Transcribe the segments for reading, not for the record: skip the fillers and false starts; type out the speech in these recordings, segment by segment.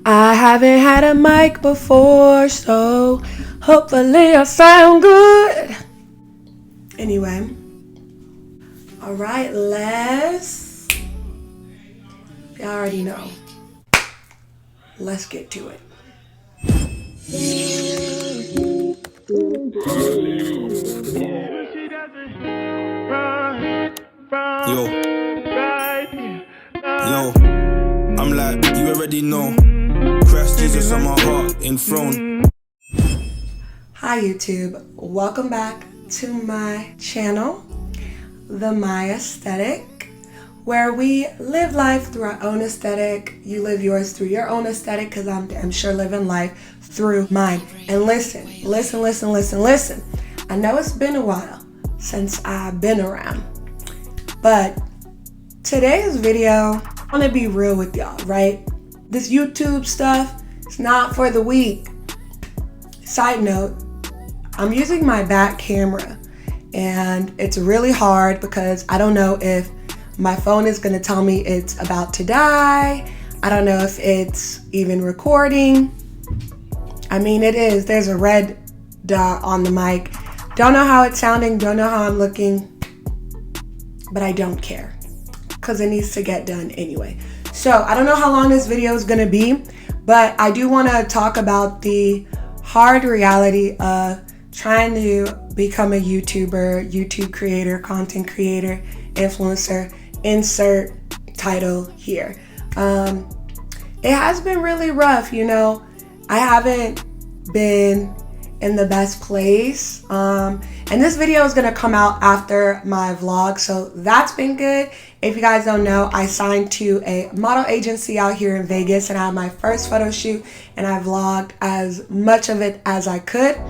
I haven't had a mic before, so hopefully I'll sound good. Anyway, all right, y'all already know. Let's get to it. Yo, I'm like, you already know. Christ Jesus on my heart, enthroned. Hi YouTube, welcome back to my channel, The My Aesthetic, where we live life through our own aesthetic. You live yours through your own aesthetic, because I'm sure living life through mine. And listen. I know it's been a while since I've been around, but today's video, I want to be real with y'all, right? This YouTube stuff, it's not for the weak. Side note, I'm using my back camera and it's really hard because I don't know if my phone is going to tell me it's about to die. I don't know if it's even recording. I mean, it is. There's a red dot on the mic. Don't know how it's sounding, don't know how I'm looking, but I don't care because it needs to get done anyway. So I don't know how long this video is going to be, but I do want to talk about the hard reality of trying to become a YouTuber, YouTube creator, content creator, influencer, insert title here. It has been really rough, you know. I haven't been in the best place. And this video is gonna come out after my vlog, so that's been good. If you guys don't know, I signed to a model agency out here in Vegas and I had my first photo shoot and I vlogged as much of it as I could.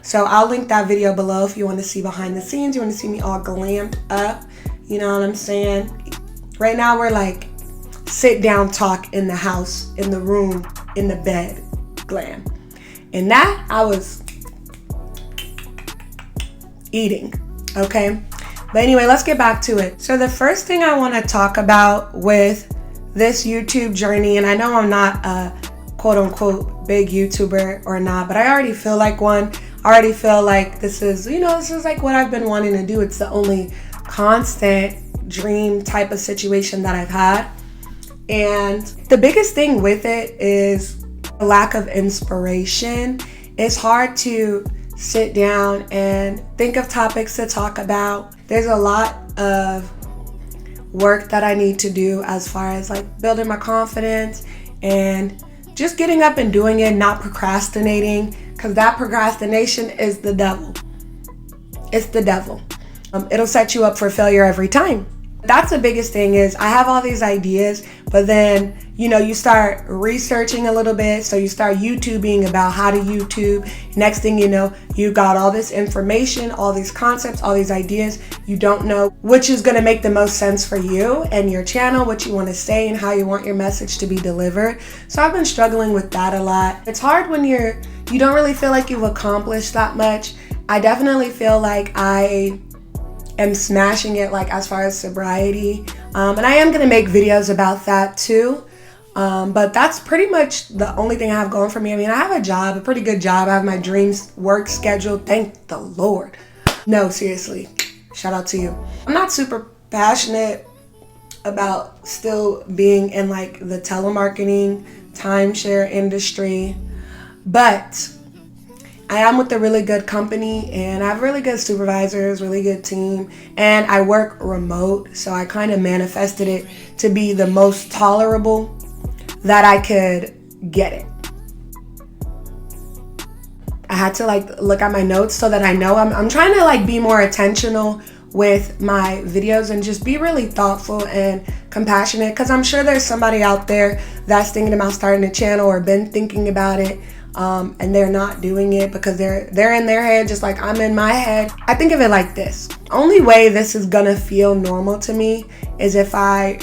So I'll link that video below if you want to see behind the scenes, you want to see me all glammed up, you know what I'm saying? Right now we're like sit down talk in the house, in the room, in the bed glam. And that I was eating, okay? But anyway, let's get back to it. So the first thing I want to talk about with this YouTube journey, and I know I'm not a quote unquote big YouTuber or not, but I already feel like one. I already feel like this is, you know, this is like what I've been wanting to do. It's the only constant dream type of situation that I've had. And the biggest thing with it is a lack of inspiration. It's hard to sit down and think of topics to talk about. There's a lot of work that I need to do as far as like building my confidence and just getting up and doing it, not procrastinating, because that procrastination is the devil. It's the devil. It'll set you up for failure every time. That's the biggest thing is I have all these ideas, but then, you know, you start researching a little bit. So you start YouTubing about how to YouTube. Next thing you know, you got all this information, all these concepts, all these ideas. You don't know which is going to make the most sense for you and your channel, what you want to say and how you want your message to be delivered. So I've been struggling with that a lot. It's hard when you don't really feel like you've accomplished that much. I definitely feel like I am smashing it, like as far as sobriety, and I am gonna make videos about that too, but that's pretty much the only thing I have going for me. I mean, I have a job, a pretty good job. I have my dreams work scheduled, thank the Lord. No, seriously, shout out to you. I'm not super passionate about still being in like the telemarketing timeshare industry, but I am with a really good company and I have really good supervisors, really good team, and I work remote, so I kind of manifested it to be the most tolerable that I could get it. I had to like look at my notes so that I know I'm trying to like be more intentional with my videos and just be really thoughtful and compassionate, because I'm sure there's somebody out there that's thinking about starting a channel or been thinking about it. And they're not doing it because they're in their head just like I'm in my head. I think of it like this. Only way this is gonna feel normal to me is if I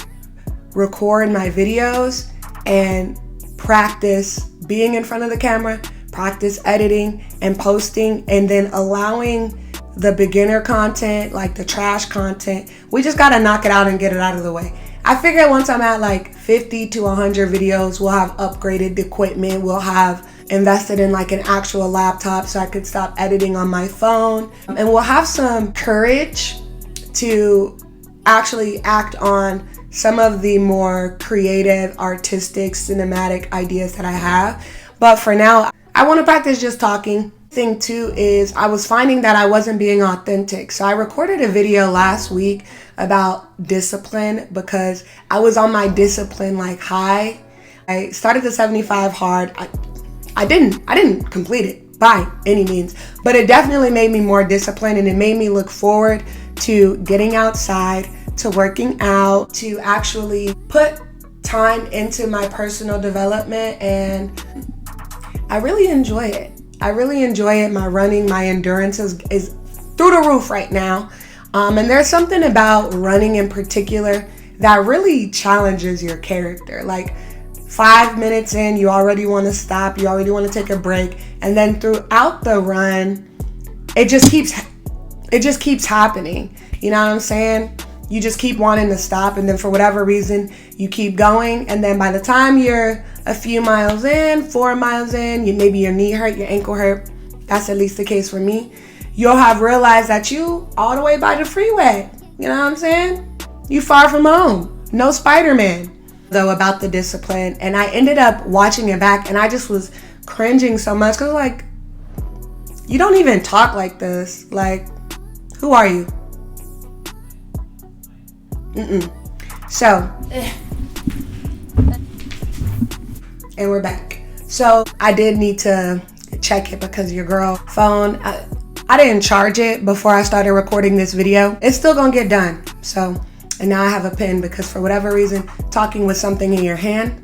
record my videos and practice being in front of the camera, practice editing and posting, and then allowing the beginner content, like the trash content, we just gotta knock it out and get it out of the way. I figure once I'm at like 50 to 100 videos. We'll have upgraded equipment. We'll have invested in like an actual laptop so I could stop editing on my phone. And we'll have some courage to actually act on some of the more creative, artistic, cinematic ideas that I have. But for now, I want to practice just talking. Thing too is I was finding that I wasn't being authentic. So I recorded a video last week about discipline because I was on my discipline like high. I started the 75 hard. I didn't complete it by any means, but it definitely made me more disciplined, and it made me look forward to getting outside, to working out, to actually put time into my personal development, and I really enjoy it. I really enjoy it. My running, my endurance is through the roof right now. And there's something about running in particular that really challenges your character. Like 5 minutes in, you already want to stop. You already want to take a break. And then throughout the run, it just keeps happening. You know what I'm saying? You just keep wanting to stop, and then for whatever reason, you keep going. And then by the time you're a few miles in, 4 miles in, maybe your knee hurt, your ankle hurt. That's at least the case for me. You'll have realized that you all the way by the freeway. You know what I'm saying? You far from home. No Spider-Man. Though about the discipline, and I ended up watching it back, and I just was cringing so much because like, you don't even talk like this. Like, who are you? So, and we're back. So I did need to check it because your girl phone, I didn't charge it before I started recording this video. It's still gonna get done. So, and now I have a pen because for whatever reason, talking with something in your hand.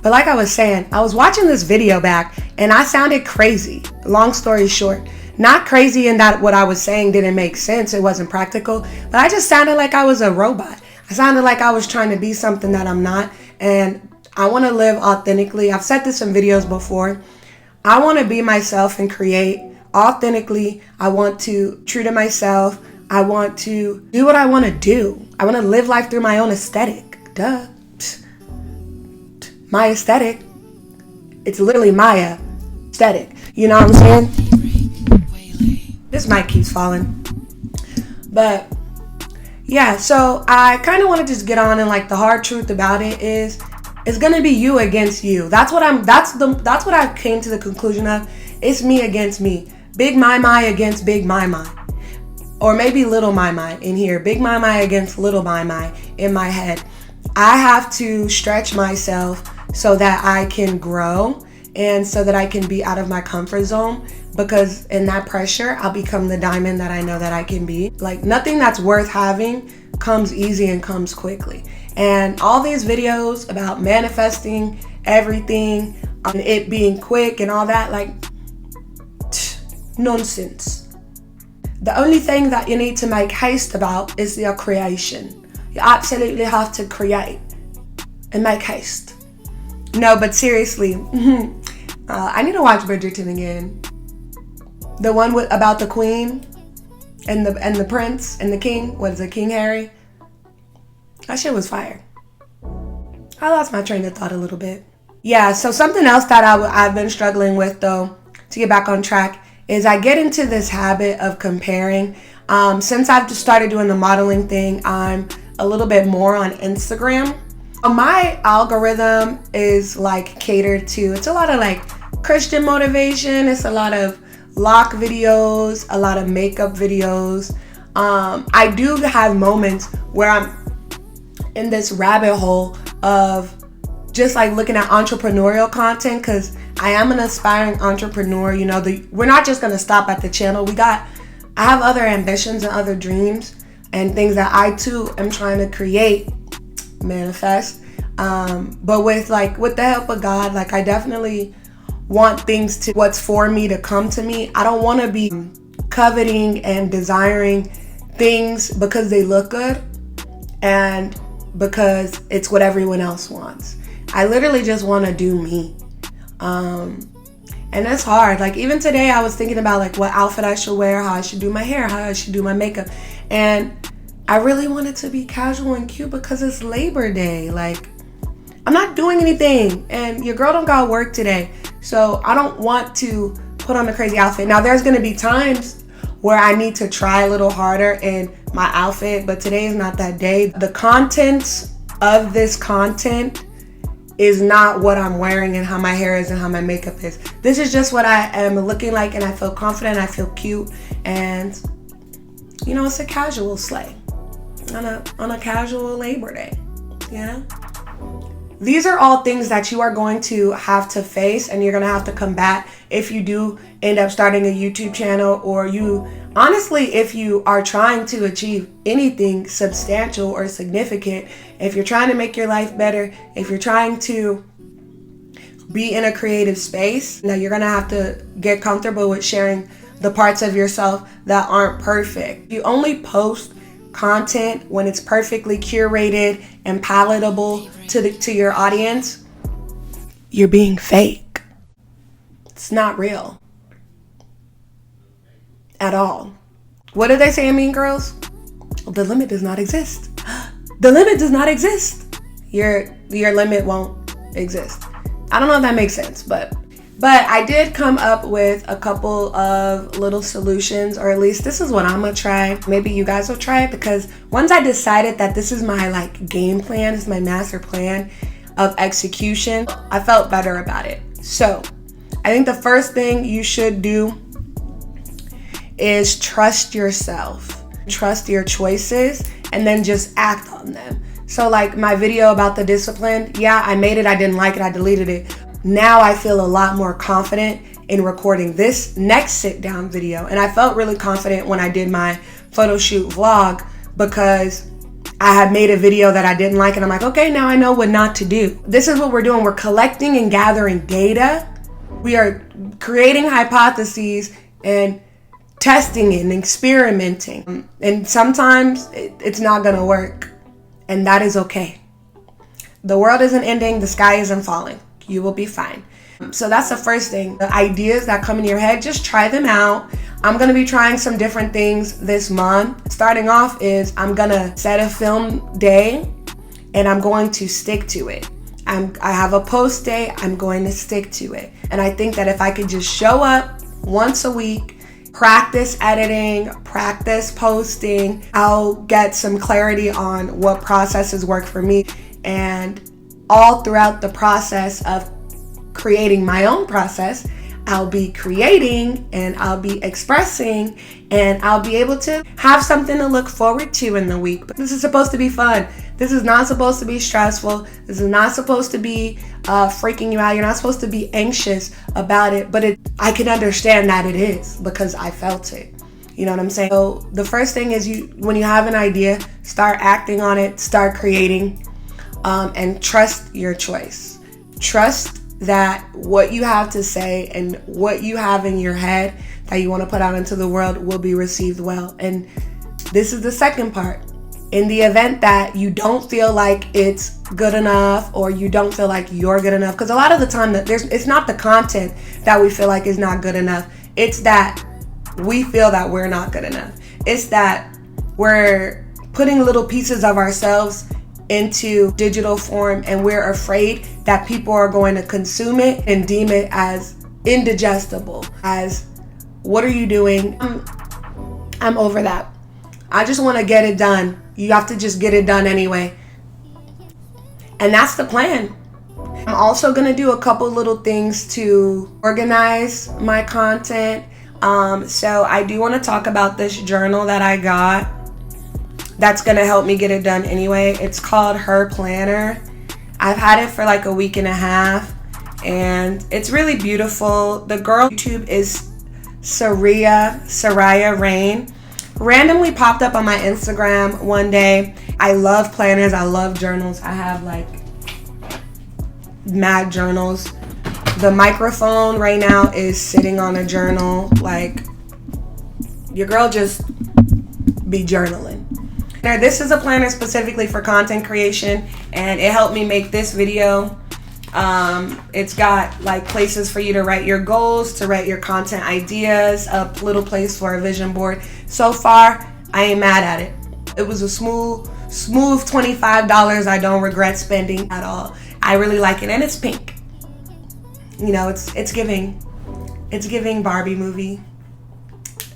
But like I was saying, I was watching this video back and I sounded crazy. Long story short, not crazy in that what I was saying didn't make sense. It wasn't practical, but I just sounded like I was a robot. I sounded like I was trying to be something that I'm not. And I want to live authentically. I've said this in videos before. I want to be myself and create authentically. I want to true to myself. I want to do what I want to do. I want to live life through my own aesthetic. Duh. My aesthetic. It's literally my aesthetic. You know what I'm saying? This mic keeps falling. But yeah, so I kind of want to just get on, and like the hard truth about it is it's going to be you against you. That's what I came to the conclusion of. It's me against me. Big my against big my. Or maybe little my in here. Big my against little my in my head. I have to stretch myself so that I can grow and so that I can be out of my comfort zone, because in that pressure, I'll become the diamond that I know that I can be. Like, nothing that's worth having comes easy and comes quickly. And all these videos about manifesting everything, and it being quick and all that, like, nonsense. The only thing that you need to make haste about is your creation. You absolutely have to create and make haste. No, but seriously, I need to watch Bridgerton again. The one about the queen and the prince and the king. What is it, King Harry? That shit was fire. I lost my train of thought a little bit. Yeah, so something else that I've been struggling with, though, to get back on track, is I get into this habit of comparing. Since I've just started doing the modeling thing, I'm a little bit more on Instagram. My algorithm is like catered to, it's a lot of like Christian motivation. It's a lot of lock videos, a lot of makeup videos. I do have moments where I'm in this rabbit hole of just like looking at entrepreneurial content, because I am an aspiring entrepreneur. You know, we're not just gonna stop at the channel. I have other ambitions and other dreams and things that I too am trying to create, manifest. But with the help of God, like, I definitely want things what's for me to come to me. I don't want to be coveting and desiring things because they look good and because it's what everyone else wants. I literally just want to do me. And it's hard. Like, even today I was thinking about like what outfit I should wear, how I should do my hair, how I should do my makeup. And I really want it to be casual and cute because it's Labor Day. Like, I'm not doing anything and your girl don't got work today. So I don't want to put on a crazy outfit. Now there's gonna be times where I need to try a little harder in my outfit, but today is not that day. The content of this content is not what I'm wearing and how my hair is and how my makeup is. This is just what I am looking like, and I feel confident, I feel cute, and you know, it's a casual slay on a casual Labor Day, you know? These are all things that you are going to have to face and you're going to have to combat if you do end up starting a YouTube channel, or you, honestly, if you are trying to achieve anything substantial or significant, if you're trying to make your life better, if you're trying to be in a creative space, now you're going to have to get comfortable with sharing the parts of yourself that aren't perfect. You only post content when it's perfectly curated and palatable to your audience. You're being fake. It's not real at all. What did they say in Mean Girls? The limit does not exist. The limit does not exist. Your limit won't exist. I don't know if that makes sense, but I did come up with a couple of little solutions, or at least this is what I'm gonna try. Maybe you guys will try it, because once I decided that this is my like game plan, this is my master plan of execution, I felt better about it. So I think the first thing you should do is trust yourself, trust your choices, and then just act on them. So like my video about the discipline, yeah, I made it, I didn't like it, I deleted it. Now I feel a lot more confident in recording this next sit down video. And I felt really confident when I did my photo shoot vlog, because I had made a video that I didn't like, and I'm like, okay, now I know what not to do. This is what we're doing. We're collecting and gathering data. We are creating hypotheses and testing it and experimenting. And sometimes it's not gonna work, and that is okay. The world isn't ending, the sky isn't falling. You will be fine. So that's the first thing. The ideas that come in your head, just try them out. I'm gonna be trying some different things this month. Starting off is I'm gonna set a film day and I'm going to stick to it. I have a post day, I'm going to stick to it. And I think that if I could just show up once a week, practice editing, practice posting, I'll get some clarity on what processes work for me. And all throughout the process of creating my own process, I'll be creating and I'll be expressing, and I'll be able to have something to look forward to in the week. But this is supposed to be fun. This is not supposed to be stressful. This is not supposed to be freaking you out. You're not supposed to be anxious about it, but I can understand that it is, because I felt it. You know what I'm saying? So the first thing is, when you have an idea, start acting on it, start creating, and trust your choice. Trust that what you have to say and what you have in your head that you want to put out into the world will be received well. And this is the second part. In the event that you don't feel like it's good enough, or you don't feel like you're good enough, because a lot of the time it's not the content that we feel like is not good enough. It's that we feel that we're not good enough. It's that we're putting little pieces of ourselves into digital form, and we're afraid that people are going to consume it and deem it as indigestible, as what are you doing? I'm over that. I just want to get it done. You have to just get it done anyway. And that's the plan. I'm also going to do a couple little things to organize my content. So I do want to talk about this journal that I got that's going to help me get it done anyway. It's called Her Planner. I've had it for like a week and a half, and it's really beautiful. The girl on YouTube is Soraya Rain. Randomly popped up on my Instagram one day. I love planners. I love journals. I have like mad journals. The microphone right now is sitting on a journal. Like, your girl just be journaling. Now, this is a planner specifically for content creation, and it helped me make this video. It's got like places for you to write your goals, to write your content ideas, a little place for a vision board. So far, I ain't mad at it. It was a smooth $25 I don't regret spending at all. I really like it, and it's pink. You know, it's giving Barbie movie.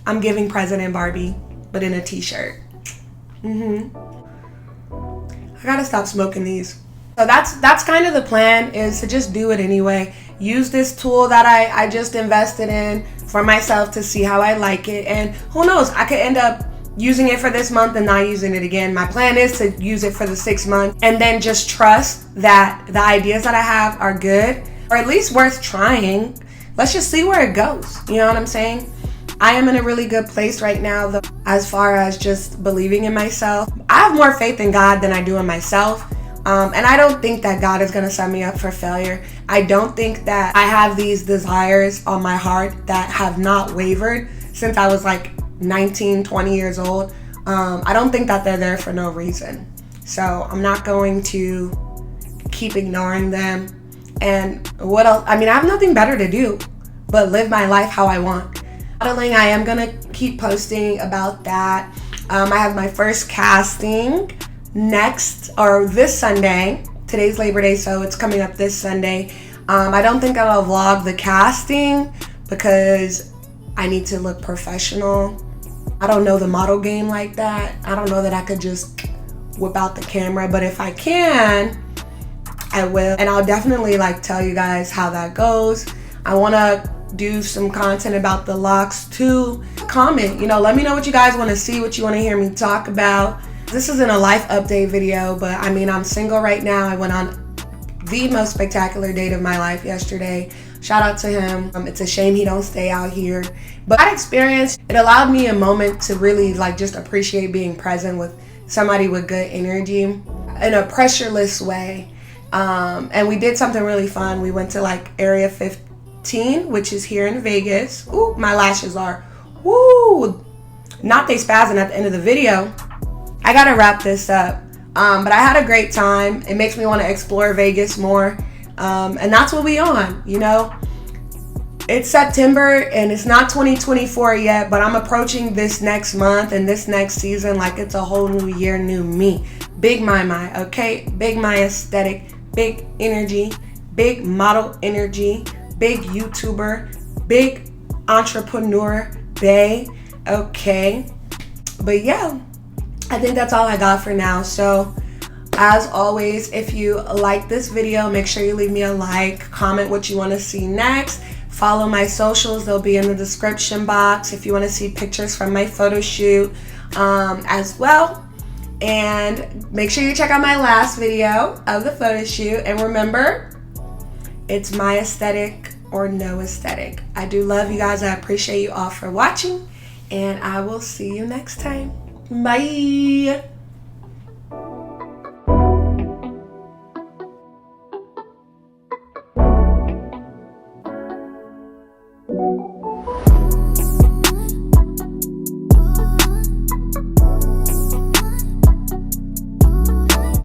I'm giving President Barbie, but in a t-shirt. I gotta stop smoking these. So that's kind of the plan, is to just do it anyway. Use this tool that I just invested in for myself to see how I like it. And who knows, I could end up using it for this month and not using it again. My plan is to use it for the 6 months and then just trust that the ideas that I have are good, or at least worth trying. Let's just see where it goes. You know what I'm saying? I am in a really good place right now, though, as far as just believing in myself. I have more faith in God than I do in myself. And I don't think that God is going to set me up for failure. I don't think that I have these desires on my heart that have not wavered since I was like 19, 20 years old. I don't think that they're there for no reason. So I'm not going to keep ignoring them. And what else? I mean, I have nothing better to do but live my life how I want. Modeling, I am gonna keep posting about that. I have my first casting this Sunday. Today's Labor Day, so it's coming up this Sunday. I don't think I'll vlog the casting because I need to look professional. I don't know the model game like that. I don't know that I could just whip out the camera, but if I can, I will. And I'll definitely tell you guys how that goes. I wanna do some content about the locks too. Comment, let me know what you guys want to see, what you want to hear me talk about. This isn't a life update video, but I mean, I'm single right now. I went on the most spectacular date of my life yesterday. Shout out to him. It's a shame he don't stay out here, but that experience, it allowed me a moment to really just appreciate being present with somebody with good energy in a pressureless way. And we did something really fun. We went to Area 15, which is here in Vegas. Ooh, my lashes are, woo, not they spazzing at the end of the video. I gotta wrap this up. But I had a great time. It makes me want to explore Vegas more. And that's what we on, It's September and it's not 2024 yet, but I'm approaching this next month and this next season like it's a whole new year, new me. Big my, okay? Big my aesthetic, big energy, big model energy, big YouTuber, big entrepreneur, bae, okay? But yeah, I think that's all I got for now. So as always, if you like this video, make sure you leave me a like, comment what you want to see next. Follow my socials, they'll be in the description box if you want to see pictures from my photo shoot as well. And make sure you check out my last video of the photo shoot. And remember, it's my aesthetic or no aesthetic. I do love you guys. I appreciate you all for watching. And I will see you next time. Bye.